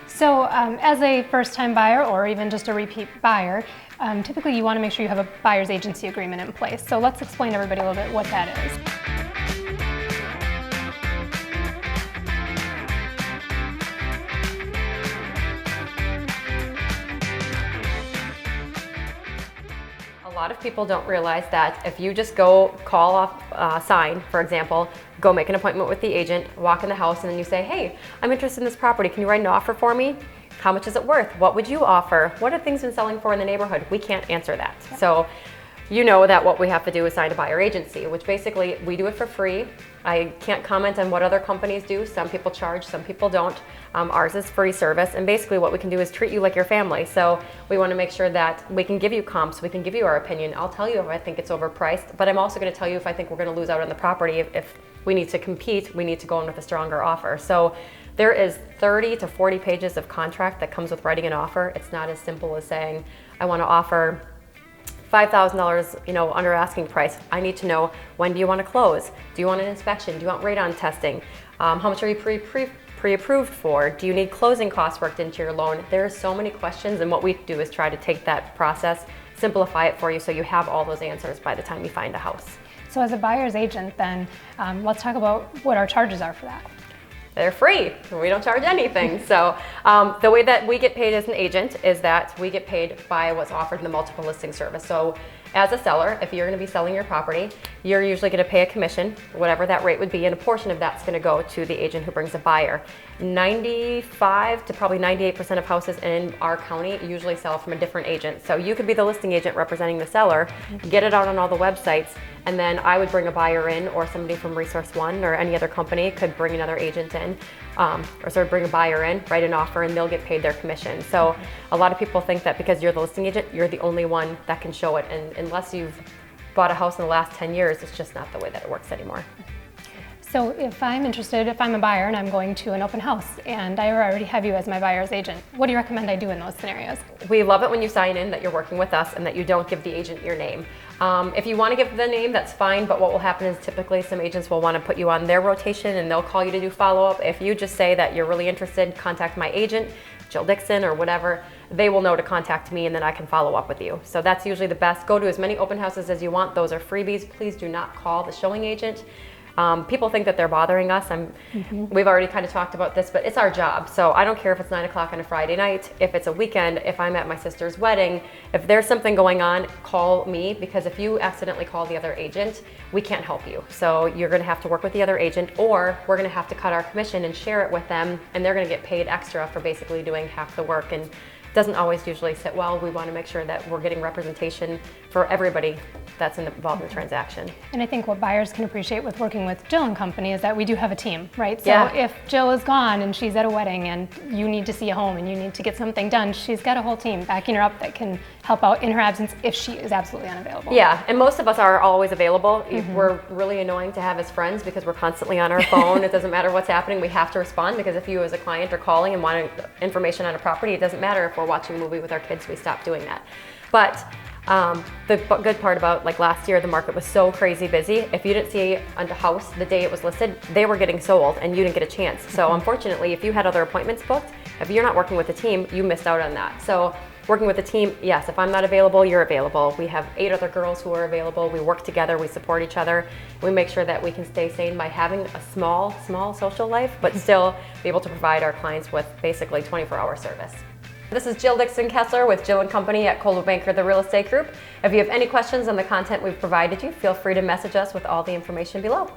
So as a first-time buyer or even just a repeat buyer, typically you want to make sure you have a buyer's agency agreement in place. So let's explain to everybody a little bit what that is. A lot of people don't realize that if you just go call off sign, for example, go make an appointment with the agent, walk in the house, and then you say, hey, I'm interested in this property. Can you write an offer for me? How much is it worth? What would you offer? What have things been selling for in the neighborhood? We can't answer that. Yep. So you know that what we have to do is sign a buyer agency, which basically we do it for free. I can't comment on what other companies do. Some people charge, some people don't. Ours is free service, and basically what we can do is treat you like your family. So we want to make sure that we can give you comps, we can give you our opinion. I'll tell you if I think it's overpriced, but I'm also going to tell you if I think we're going to lose out on the property. If we need to compete, we need to go in with a stronger offer. So there is 30 to 40 pages of contract that comes with writing an offer. It's not as simple as saying, I want to offer $5,000, under asking price. I need to know, when do you want to close? Do you want an inspection? Do you want radon testing? How much are you pre-approved for? Do you need closing costs worked into your loan? There are so many questions, and what we do is try to take that process, simplify it for you so you have all those answers by the time you find a house. So as a buyer's agent then, let's talk about what our charges are for that. They're free. We don't charge anything. So the way that we get paid as an agent is that we get paid by what's offered in the multiple listing service. So as a seller, if you're going to be selling your property, you're usually going to pay a commission, whatever that rate would be, and a portion of that's going to go to the agent who brings a buyer. 95 to probably 98% of houses in our county usually sell from a different agent. So you could be the listing agent representing the seller, get it out on all the websites, and then I would bring a buyer in, or somebody from Resource One or any other company could bring another agent in, bring a buyer in, write an offer, and they'll get paid their commission. So a lot of people think that because you're the listing agent, you're the only one that can show it. And unless you've bought a house in the last 10 years, it's just not the way that it works anymore. So if I'm interested, if I'm a buyer and I'm going to an open house and I already have you as my buyer's agent, what do you recommend I do in those scenarios? We love it when you sign in that you're working with us and that you don't give the agent your name. If you want to give the name, that's fine, but what will happen is typically some agents will want to put you on their rotation and they'll call you to do follow-up. If you just say that you're really interested, contact my agent, Jill Dixon or whatever, they will know to contact me and then I can follow up with you. So that's usually the best. Go to as many open houses as you want. Those are freebies. Please do not call the showing agent. People think that they're bothering us. We've already kind of talked about this, but it's our job. So I don't care if it's 9 o'clock on a Friday night, if it's a weekend, if I'm at my sister's wedding, if there's something going on, call me, because if you accidentally call the other agent, we can't help you. So you're going to have to work with the other agent, or we're going to have to cut our commission and share it with them, and they're going to get paid extra for basically doing half the work. And doesn't always usually sit well. We want to make sure that we're getting representation for everybody that's involved in the transaction. And I think what buyers can appreciate with working with Jill and Company is that we do have a team, right? So yeah. If Jill is gone and she's at a wedding and you need to see a home and you need to get something done, she's got a whole team backing her up that can help out in her absence if she is absolutely unavailable. Yeah, and most of us are always available. We're really annoying to have as friends because we're constantly on our phone. It doesn't matter what's happening, we have to respond, because if you as a client are calling and wanting information on a property, it doesn't matter if we're watching a movie with our kids, we stop doing that. But the good part about, like last year, the market was so crazy busy. If you didn't see a house the day it was listed, they were getting sold and you didn't get a chance. So unfortunately, if you had other appointments booked, if you're not working with a team, you missed out on that. So working with a team, yes, if I'm not available, you're available. We have 8 other girls who are available. We work together, we support each other. We make sure that we can stay sane by having a small social life, but still be able to provide our clients with basically 24-hour service. This is Jill Dixon Kessler with Jill and Company at Coldwell Banker, the real estate group. If you have any questions on the content we've provided you, feel free to message us with all the information below.